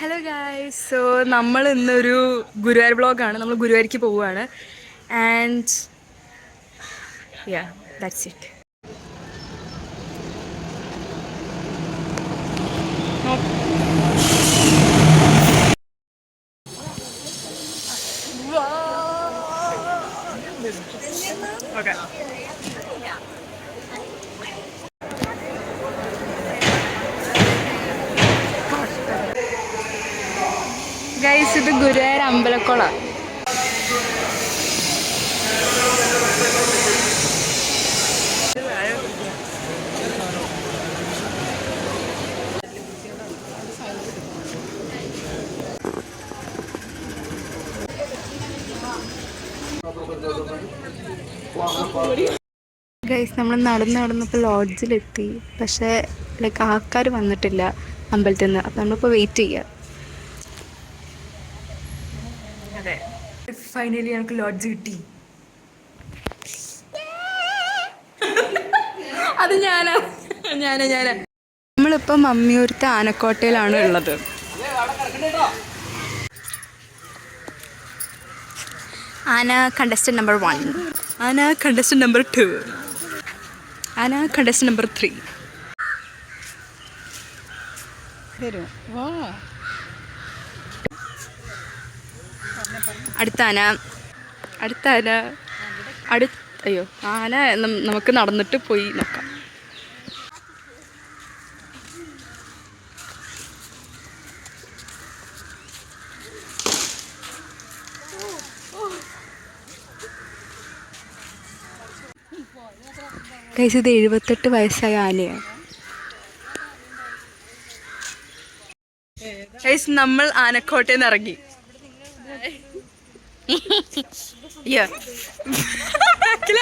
Hello guys, so നമ്മൾ ഇന്നൊരു ഗുരുവായൂർ വ്ളോഗാണ്. നമ്മൾ ഗുരുവായൂർക്ക് പോവുകയാണ്. And yeah, that's it. Okay, guys, ഇത് ഗുരുവായൂർ അമ്പലക്കുള. ഗൈസ്, നമ്മൾ നടന്നപ്പോൾ ലോഡ്ജിലെത്തി. പക്ഷേ ലൈക്ക് ആൾക്കാർ വന്നിട്ടില്ല അമ്പലത്തിൽ നിന്ന്. അപ്പം നമ്മളിപ്പോൾ വെയിറ്റ് ചെയ്യുക. അതെ, ഫൈനലി ഞങ്ങൾക്ക് ലോഡ്ജ് കിട്ടി. അത് ഞാനാ. നമ്മളിപ്പോൾ മമ്മിയൂരത്തെ ആനക്കോട്ടയിലാണ് ഉള്ളത്. ആന കണ്ടസ്റ്റന്റ് നമ്പർ 1, ആന കണ്ടസ്റ്റന്റ് നമ്പർ 2, ആന കണ്ടസ്റ്റന്റ് നമ്പർ 3. അടുത്ത ആന. അയ്യോ, ആന നമുക്ക് നടന്നിട്ട് പോയി നോക്കാം. ഗൈസ്, ഇത് 78 വയസ്സായ ആനയാണ്. ഗൈസ്, നമ്മൾ ആനക്കോട്ടയിൽ നിന്ന് ഇറങ്ങി.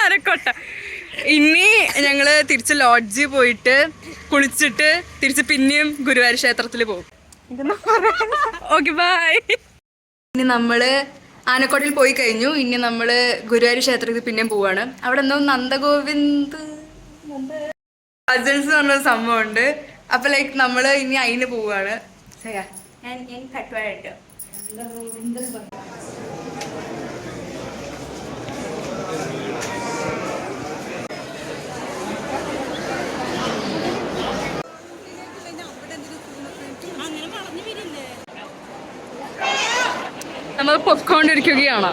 ആനക്കോട്ട. ഇനി ഞങ്ങള് തിരിച്ച് ലോഡ്ജിൽ പോയിട്ട് കുളിച്ചിട്ട് തിരിച്ച് പിന്നെയും ഗുരുവായൂർ ക്ഷേത്രത്തിൽ പോകും. Okay, bye. ഇനി നമ്മള് ആനക്കോട്ടയിൽ പോയി കഴിഞ്ഞു. ഇനി നമ്മള് ഗുരുവായൂർ ക്ഷേത്രത്തിൽ പിന്നെയും പോവാണ്. അവിടെ എന്തോ നന്ദഗോവിന്ദ് കസിൻസ് എന്ന് പറഞ്ഞൊരു സംഭവം ഉണ്ട്. അപ്പൊ ലൈക്ക് നമ്മള് ഇനി അതിന് പോവാണ്. ഞാൻ കട്ടുവായിട്ട് നമ്മൾ പൊക്കോണ്ടിരിക്കുകയാണ്.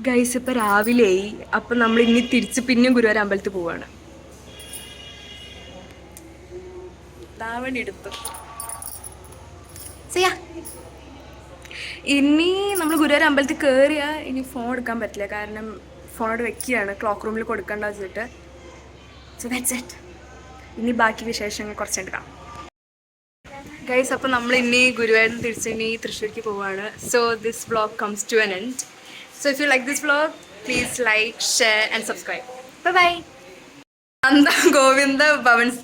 ഗൈസ്, ഇപ്പം രാവിലെയായി. അപ്പം നമ്മൾ ഇനി തിരിച്ച് പിന്നെയും ഗുരുവായൂർ അമ്പലത്തിൽ പോവാണ്. ധാവണി എടുത്തു. ഇനി നമ്മൾ ഗുരുവായൂർ അമ്പലത്തിൽ കയറിയാ ഇനി ഫോൺ എടുക്കാൻ പറ്റില്ല. കാരണം ഫോണോട് വെക്കുകയാണ്, ക്ലോക്ക് റൂമിൽ കൊടുക്കണ്ട വെച്ചിട്ട്. So that's it. ഇനി ബാക്കി വിശേഷങ്ങൾ കുറച്ചെടുക്കാം ഗൈസ്. അപ്പം നമ്മൾ ഇനി ഗുരുവായൂരിൽ തിരിച്ച് ഇനി തൃശ്ശൂർക്ക് പോവാണ്. So this vlog comes to an end. So if you like this vlog, please like, share and subscribe. Bye bye. Nanda Govinda Bhavans.